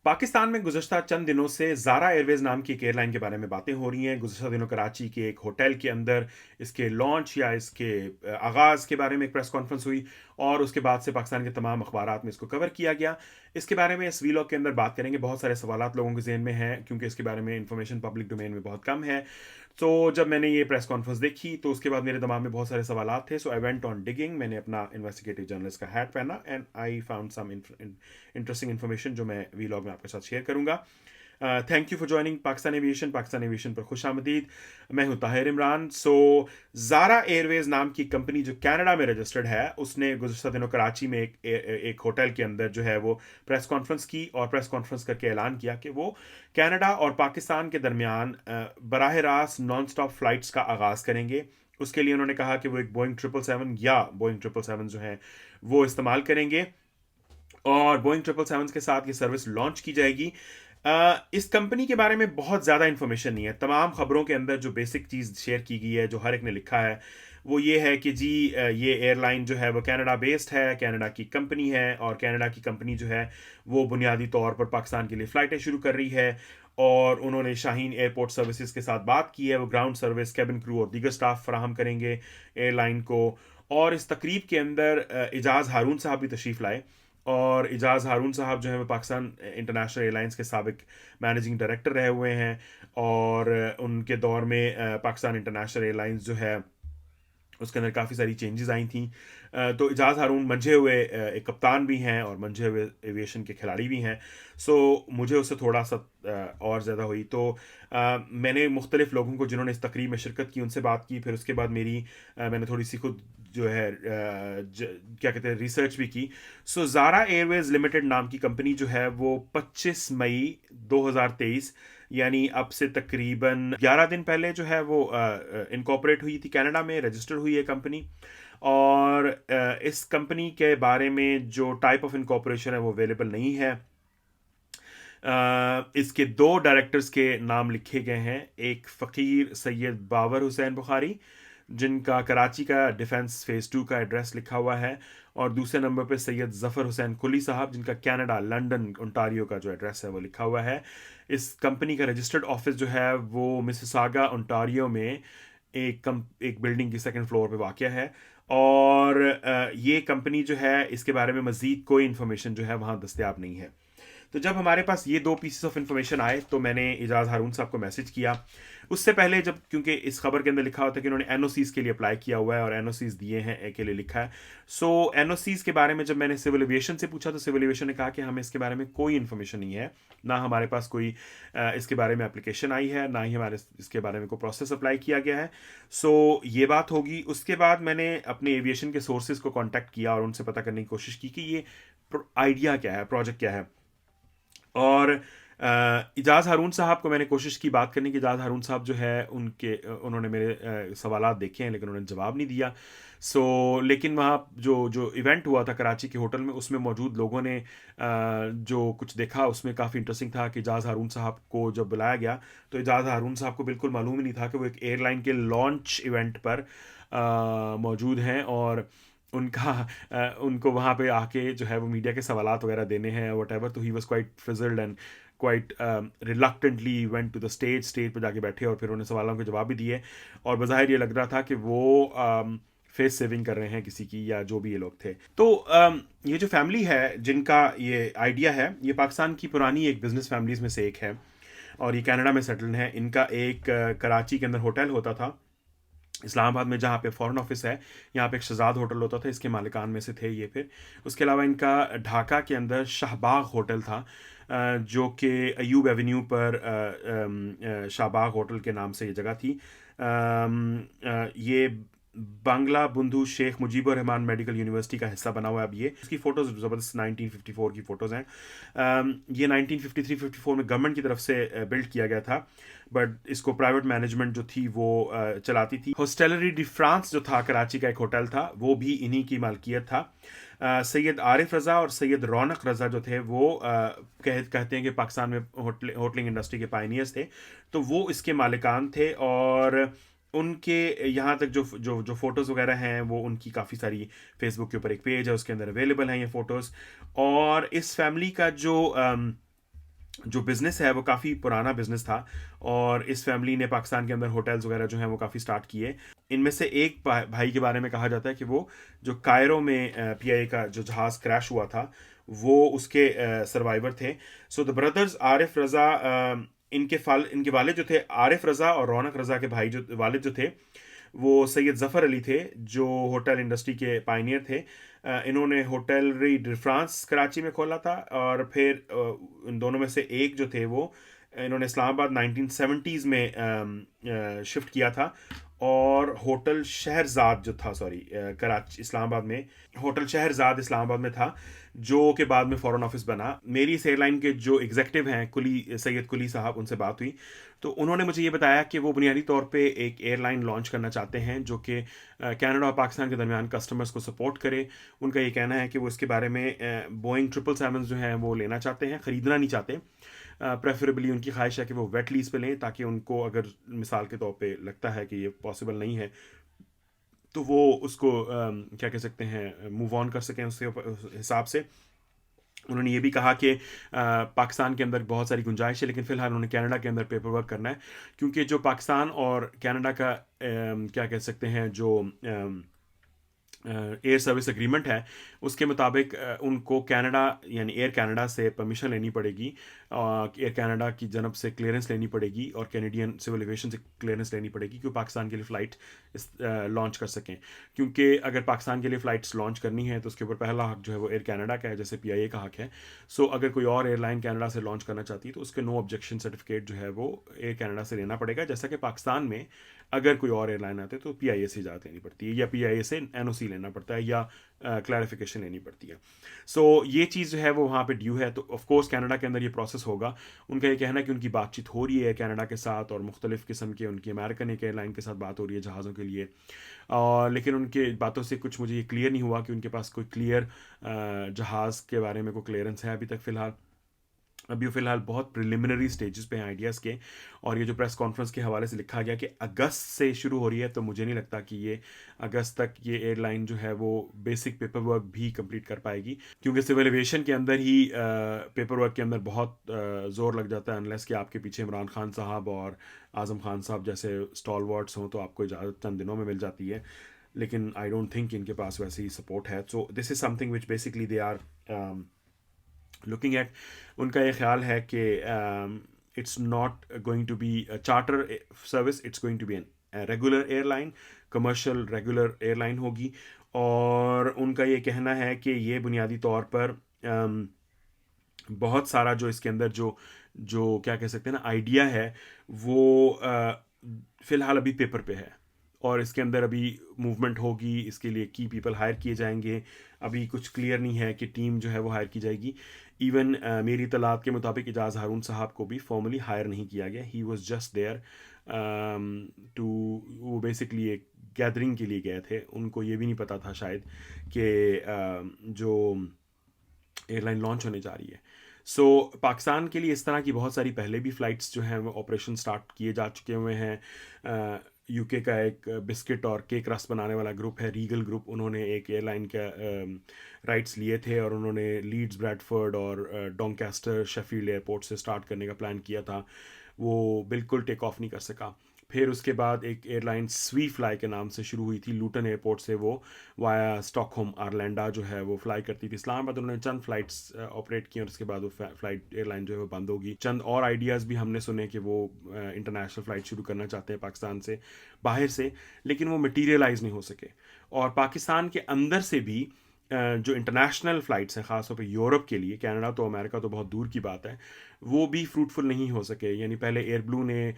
पाकिस्तान में गुज़श्ता चंद दिनों से ज़ारा एयरवेज़ नाम की एक एयरलाइन के बारे में बातें हो रही हैं। गुज़श्ता दिनों कराची के एक होटल के अंदर इसके लॉन्च या इसके आगाज़ के बारे में एक प्रेस कॉन्फ्रेंस हुई और उसके बाद से पाकिस्तान के तमाम अखबारात में इसको कवर किया गया। इसके बारे में इस वीलॉग के अंदर बात करेंगे। बहुत सारे सवालात लोगों के ज़हन में हैं क्योंकि इसके बारे में इन्फॉर्मेशन पब्लिक डोमेन में बहुत कम है। तो जब मैंने ये प्रेस कॉन्फ्रेंस देखी तो उसके बाद मेरे दिमाग में बहुत सारे सवालात थे। So I went on digging. मैंने अपना इन्वेस्टिगेटिव जर्नलिस्ट का हैट पहना and I found some interesting information जो मैं वीलॉग में आपके साथ शेयर करूंगा। Thank you for joining Pakistan aviation पर खुश आमदीद। मैं हूं ताहिर इमरान। ज़ारा एयरवेज नाम की कंपनी जो कनाडा में रजिस्टर्ड है, उसने गुज़श्ता दिनों कराची में एक होटल के अंदर जो है वो प्रेस कॉन्फ्रेंस की और प्रेस कॉन्फ्रेंस करके ऐलान किया कि वो कनाडा और पाकिस्तान के दरमियान बराह रास्त नॉन स्टॉप फ्लाइट्स का आगाज़ करेंगे। उसके लिए उन्होंने कहा कि वो एक बोइंग 777 या बोइंग 777 जो है वो इस्तेमाल करेंगे और बोइंग 777 के साथ ये सर्विस लॉन्च की जाएगी। इस कंपनी के बारे में बहुत ज़्यादा इन्फॉर्मेशन नहीं है। तमाम खबरों के अंदर जो बेसिक चीज़ शेयर की गई है, जो हर एक ने लिखा है, वो ये है कि जी ये एयरलाइन जो है वो कनाडा बेस्ड है, कनाडा की कंपनी है और कनाडा की कंपनी जो है वो बुनियादी तौर पर पाकिस्तान के लिए फ़्लाइटें शुरू कर रही है। और उन्होंने शाहीन एयरपोर्ट सर्विसेज के साथ बात की है, वो ग्राउंड सर्विस, कैबिन क्रू और दीगर स्टाफ फराहम करेंगे एयरलाइन को। और इस तकरीब के अंदर एजाज़ हारून साहब भी तशरीफ़ लाए और एजाज़ हारून साहब जो है वो पाकिस्तान इंटरनेशनल एयरलाइंस के साबिक मैनेजिंग डायरेक्टर रहे हुए हैं और उनके दौर में पाकिस्तान इंटरनेशनल एयरलाइंस जो है उसके अंदर काफ़ी सारी चेंजेस आई थी। तो एजाज़ हारून मंझे हुए एक कप्तान भी हैं और मंझे हुए एविएशन के खिलाड़ी भी हैं। मुझे उससे थोड़ा सा और ज़्यादा हुई। तो मैंने मुख्तलिफ़ लोगों को जिन्होंने इस तकरीब में शिरकत की उनसे बात की। फिर उसके बाद मैंने थोड़ी सी खुद जो है क्या कहते हैं रिसर्च भी की। ज़ारा एयरवेज़ लिमिटेड नाम की कंपनी जो है वो 25 मई 2023 यानी अब से तकरीबन 11 दिन पहले जो है वो इनकॉर्पोरेट हुई थी, कनाडा में रजिस्टर हुई है कंपनी। और इस कंपनी के बारे में जो टाइप ऑफ इनकॉर्पोरेशन है वो अवेलेबल नहीं है। इसके दो डायरेक्टर्स के नाम लिखे गए हैं। एक फ़कीर सैयद बाबर हुसैन बुखारी जिनका कराची का डिफेंस फेज़ 2 का एड्रेस लिखा हुआ है और दूसरे नंबर पे सैयद ज़फ़र हुसैन कुली साहब जिनका कनाडा लंदन ओंटारियो का जो एड्रेस है वो लिखा हुआ है। इस कंपनी का रजिस्टर्ड ऑफिस जो है वो मिसिसागा ओंटारियो में एक बिल्डिंग की सेकंड फ्लोर पे वाक़या है। और ये कंपनी जो है इसके बारे में मज़ीद कोई इन्फॉर्मेशन जो है वहाँ दस्तयाब नहीं है। तो जब हमारे पास ये दो पीसेस ऑफ इन्फॉर्मेशन आए तो मैंने एजाज हारून साहब को मैसेज किया। उससे पहले जब क्योंकि इस खबर के अंदर लिखा होता है कि उन्होंने एनओसीज के लिए अप्लाई किया हुआ है और एनओसीज दिए हैं के लिए लिखा है। एनओसीज के बारे में जब मैंने सिविल एविएशन से पूछा तो सिविल एविएशन ने कहा कि हमें इसके बारे में कोई इन्फॉर्मेशन नहीं है, ना हमारे पास कोई इसके बारे में एप्लीकेशन आई है, ना ही हमारे इसके बारे में कोई प्रोसेस अप्लाई किया गया है। ये बात होगी। उसके बाद मैंने अपने एविएशन के सोर्सेज को कॉन्टैक्ट किया और उनसे पता करने की कोशिश की कि ये आइडिया क्या है, प्रोजेक्ट क्या है। और इजाज़ हारून साहब को मैंने कोशिश की बात करने की। इजाज़ हारून साहब जो है उन्होंने मेरे सवालात देखे हैं लेकिन उन्होंने जवाब नहीं दिया। लेकिन वहाँ जो जो इवेंट हुआ था कराची के होटल में उसमें मौजूद लोगों ने जो कुछ देखा उसमें काफ़ी इंटरेस्टिंग था कि इजाज़ हारून साहब को जब बुलाया गया तो इजाज़ हारून साहब को बिल्कुल मालूम ही नहीं था कि वो एक एयरलाइन के लॉन्च इवेंट पर मौजूद हैं और उनको वहाँ पे आके जो है वो मीडिया के सवालात वगैरह देने हैं वट एवर। तो he was quite frazzled and quite reluctantly went to the stage पे जाके बैठे और फिर उन्हें सवालों के जवाब भी दिए और बज़ाहिर ये लग रहा था कि वो फेस सेविंग कर रहे हैं किसी की या जो भी ये लोग थे। ये जो फैमिली है जिनका ये आइडिया है ये पाकिस्तान की पुरानी एक बिजनेस फैमिलीज़ में से एक है और ये कनाडा में सेटल्ड है। इनका एक कराची के अंदर होटल होता था इस्लामाबाद में जहाँ पे फॉरेन ऑफिस है, यहाँ पे एक शहजाद होटल होता था, इसके मालिकान में से थे ये। फिर उसके अलावा इनका ढाका के अंदर शाहबाग होटल था जो कि अयूब एवेन्यू पर शाहबाग होटल के नाम से ये जगह थी। ये बांग्ला बंधु शेख मुजीबुर रहमान मेडिकल यूनिवर्सिटी का हिस्सा बना हुआ है अब ये। इसकी फ़ोटोज़ ज़बरदस्त 1954 की फ़ोटोज़ हैं। ये 1953-54 में गवर्नमेंट की तरफ से बिल्ड किया गया था बट इसको प्राइवेट मैनेजमेंट जो थी वो चलाती थी। हॉस्टेलरी डी फ्रांस जो था कराची का एक होटल था वो भी इन्हीं की मालकियत था। सैयद आरिफ रज़ा और सैयद रौनक रज़ा जो थे वो कहते हैं कि पाकिस्तान में होटलिंग इंडस्ट्री के पायनियर्स थे, तो वो इसके मालिकान थे। और उनके यहाँ तक जो जो जो फ़ोटोज़ वगैरह हैं वो उनकी काफ़ी सारी फेसबुक के ऊपर एक पेज है उसके अंदर अवेलेबल हैं ये फ़ोटोज़। और इस फैमिली का जो जो बिज़नेस है वो काफ़ी पुराना बिज़नेस था, और इस फैमिली ने पाकिस्तान के अंदर होटल्स वगैरह जो हैं वो काफ़ी स्टार्ट किए। इनमें से एक भाई के बारे में कहा जाता है कि वो जो कायरो में पीआईए का जो जहाज़ क्रैश हुआ था, वो उसके सर्वाइवर थे। सो द ब्रदर्स आरिफ रज़ा, इनके वालिद जो थे आरिफ रज़ा और रौनक रज़ा के भाई जो वालिद जो थे, वो सैयद ज़फ़र अली थे, जो होटल इंडस्ट्री के पायनियर थे। इन्होंने होटलरी डी फ्रांस कराची में खोला था, और फिर इन दोनों में से एक जो थे वो इन्होंने इस्लामाबाद 1970s में शिफ्ट किया था। और होटल शहरजाद जो था, सॉरी, कराची इस्लामाबाद में होटल शहरजाद इस्लामाबाद में था, जो के बाद में फ़ॉरेन ऑफिस बना। मेरी इस एयरलाइन के जो एग्जीक्यूटिव हैं, कुली सैयद कुली साहब, उनसे बात हुई तो उन्होंने मुझे ये बताया कि वो बुनियादी तौर पे एक एयरलाइन लॉन्च करना चाहते हैं जो कि कनाडा और पाकिस्तान के दरमियान कस्टमर्स को सपोर्ट करे। उनका ये कहना है कि वो इसके बारे में बोइंग 777 जो हैं वो लेना चाहते हैं, ख़रीदना नहीं चाहते। प्रेफरेबली उनकी ख्वाहिश है कि वो वेट लीज पे लें, ताकि उनको अगर मिसाल के तौर पे लगता है कि ये पॉसिबल नहीं है, तो वो उसको क्या कह सकते हैं, मूव ऑन कर सकें उसके उस हिसाब से। उन्होंने ये भी कहा कि पाकिस्तान के अंदर बहुत सारी गुंजाइश है, लेकिन फ़िलहाल उन्होंने कनाडा के अंदर पेपर वर्क करना है, क्योंकि जो पाकिस्तान और कनाडा का क्या कह सकते हैं, जो एयर सर्विस एग्रीमेंट है, उसके मुताबिक उनको कनाडा यानी एयर कनाडा से परमिशन लेनी पड़ेगी, एयर कनाडा की जनब से क्लियरेंस लेनी पड़ेगी, और कैनेडियन सिविल एविएशन से क्लियरेंस लेनी पड़ेगी कि वो पाकिस्तान के लिए फ़्लाइट लॉन्च कर सकें। क्योंकि अगर पाकिस्तान के लिए फ़्लाइट्स लॉन्च करनी है तो उसके ऊपर पहला हक जो है वो एयर कनाडा का है, जैसे पीआईए का हक है। सो अगर कोई और एयरलाइन कनाडा से लॉन्च करना चाहती है तो उसके नो ऑब्जेक्शन सर्टिफिकेट जो है वो एयर कनाडा से लेना पड़ेगा, जैसा कि पाकिस्तान में अगर कोई और एयरलाइन आते तो पीआईए से इजाज़त लेनी पड़ती है, या पीआईए से एनओसी लेना पड़ता है, या क्लैरिफिकेशन लेनी पड़ती है। सो ये चीज़ जो है वो वहाँ पे ड्यू है, तो ऑफ कोर्स कनाडा के अंदर ये प्रोसेस होगा। उनका ये कहना है कि उनकी बातचीत हो रही है कनाडा के साथ, और मुख्तलिफ़ किस्म के उनकी अमेरिकन एक एयरलाइन के साथ बात हो रही है जहाज़ों के लिए। लेकिन उनके बातों से कुछ मुझे ये क्लियर नहीं हुआ कि उनके पास कोई क्लियर जहाज़ के बारे में कोई क्लियरेंस है अभी तक फ़िलहाल। अभी फ़िलहाल बहुत प्रिलिमिनरी स्टेजेस पे हैं आइडियाज़ के। और ये जो प्रेस कॉन्फ्रेंस के हवाले से लिखा गया कि अगस्त से शुरू हो रही है, तो मुझे नहीं लगता कि ये अगस्त तक ये एयरलाइन जो है वो बेसिक पेपर वर्क भी कंप्लीट कर पाएगी, क्योंकि सिविल एविएशन के अंदर ही पेपर वर्क के अंदर बहुत ज़ोर लग जाता है, अनलेस कि आपके पीछे इमरान खान साहब और आज़म खान साहब जैसे स्टॉलवर्ड्स हों, तो आपको इजाज़त चंद दिनों में मिल जाती है। लेकिन आई डोंट थिंक इनके पास वैसे ही सपोर्ट है। So this is something which basically they are looking at. उनका ये ख्याल है कि it's not going to be charter service, it's going to be an regular airline, commercial regular airline होगी। और उनका ये कहना है कि ये बुनियादी तौर पर बहुत सारा जो इसके अंदर जो जो क्या कह सकते हैं ना आइडिया है, वो फ़िलहाल अभी पेपर पे है, और इसके अंदर अभी मूवमेंट होगी, इसके लिए की पीपल हायर किए जाएंगे। अभी कुछ क्लियर नहीं है कि टीम जो है वो हायर की जाएगी। इवन मेरी तलात के मुताबिक इजाज़ हारून साहब को भी फॉर्मली हायर नहीं किया गया, he was just there to, वो बेसिकली एक गैदरिंग के लिए गए थे। उनको ये भी नहीं पता था शायद कि जो एयरलाइन लॉन्च होने जा रही है। सो पाकिस्तान के लिए इस तरह की बहुत सारी पहले भी फ़्लाइट्स जो हैं वो ऑपरेशन स्टार्ट किए जा चुके हुए हैं। यूके का एक बिस्किट और केक रस बनाने वाला ग्रुप है, रीगल ग्रुप, उन्होंने एक एयरलाइन का राइट्स लिए थे, और उन्होंने लीड्स, ब्रैडफोर्ड और डोंकास्टर, शेफील्ड एयरपोर्ट से स्टार्ट करने का प्लान किया था। वो बिल्कुल टेक ऑफ नहीं कर सका। फिर उसके बाद एक एयरलाइन स्वी फ्लाई के नाम से शुरू हुई थी लूटन एयरपोर्ट से, वो वाया स्टॉकहोम आरलैंडा जो है वो फ्लाई करती थी इस्लामाबाद। उन्होंने चंद फ्लाइट्स ऑपरेट की, और उसके बाद वो फ्लाइट एयरलाइन जो है वो बंद होगी। चंद और आइडियाज़ भी हमने सुने कि वो इंटरनेशनल फ़्लाइट शुरू करना चाहते हैं पाकिस्तान से बाहर से, लेकिन वो मटीरियलाइज़ नहीं हो सके। और पाकिस्तान के अंदर से भी जो इंटरनेशनल फ़्लाइट्स हैं, ख़ासतौर पे यूरोप के लिए, कनाडा तो अमेरिका तो बहुत दूर की बात है, वो भी फ्रूटफुल नहीं हो सके। यानी पहले एयरब्लू ने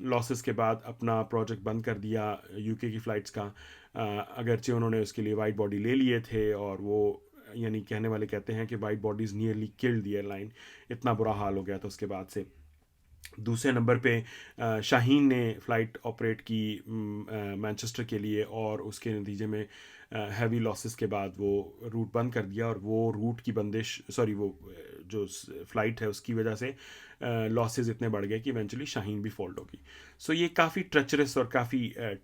लॉसेस के बाद अपना प्रोजेक्ट बंद कर दिया यूके की फ़्लाइट्स का, अगरचे उन्होंने उसके लिए वाइट बॉडी ले लिए थे, और वो यानी कहने वाले कहते हैं कि वाइट बॉडीज़ नियरली किल्ड दी एयरलाइन, इतना बुरा हाल हो गया था उसके बाद से। दूसरे नंबर पे शाहीन ने फ़्लाइट ऑपरेट की मैनचेस्टर के लिए, और उसके नतीजे में हैवी लॉसेस के बाद वो रूट बंद कर दिया, और वो रूट की बंदिश, सॉरी, वो जो फ़्लाइट है उसकी वजह से लॉसेस इतने बढ़ गए कि इवेंचुअली शाहीन भी फोल्ड होगी। सो ये काफ़ी ट्रचरस और काफ़ी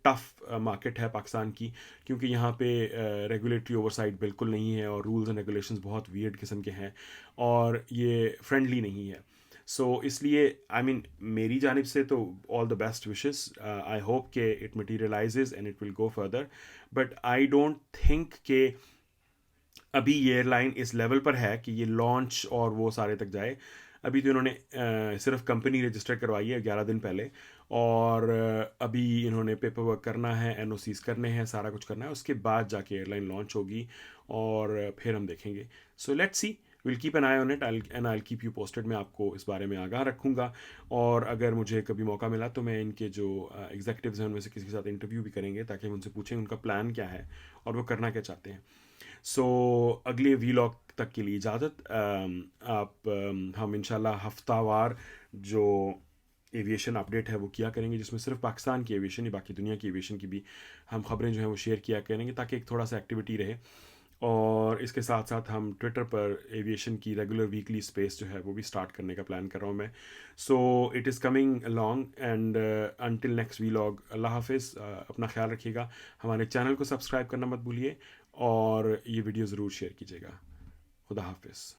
टफ़ मार्केट है पाकिस्तान की, क्योंकि यहाँ पे रेगुलेटरी ओवरसाइट बिल्कुल नहीं है, और रूल्स एंड रेगुलेशंस बहुत वियर्ड किस्म के हैं, और ये फ्रेंडली नहीं है। सो इसलिए आई मीन मेरी जानिब से तो all the best wishes, I hope के it materialises and it will go further, but I don't think के अभी ये एयरलाइन इस लेवल पर है कि ये लॉन्च और वो सारे तक जाए। अभी तो इन्होंने सिर्फ कंपनी रजिस्टर करवाई है 11 दिन पहले, और अभी इन्होंने पेपर वर्क करना है, एनओसीज करने हैं, सारा कुछ करना है, उसके बाद जाके एयरलाइन लॉन्च होगी और फिर हम देखेंगे। So let's see, will keep an I on it and I keep you posted. मैं आपको इस बारे में आगाह रखूँगा, और अगर मुझे कभी मौका मिला तो मैं इनके जो एग्जेक्टिव्स हैं उनमें से किसी के साथ इंटरव्यू भी करेंगे, ताकि हम उनसे पूछें उनका प्लान क्या है और वो करना क्या चाहते हैं। सो अगले वीलॉग तक के लिए इजाज़त। हम इंशाल्लाह हफ्तावार जो एविएशन अपडेट है वो किया करेंगे, जिसमें सिर्फ पाकिस्तान की एविएशन ही, बाकी दुनिया की एविएशन की भी हम खबरें जो हैं वो शेयर किया करेंगे, ताकि एक थोड़ा सा एक्टिविटी रहे। और इसके साथ साथ हम ट्विटर पर एविएशन की रेगुलर वीकली स्पेस जो है वो भी स्टार्ट करने का प्लान कर रहा हूँ मैं। So it is coming along, and until next vlog, अल्लाह हाफिज़। अपना ख्याल रखिएगा, हमारे चैनल को सब्सक्राइब करना मत भूलिए, और ये वीडियो ज़रूर शेयर कीजिएगा। खुदा हाफिज़।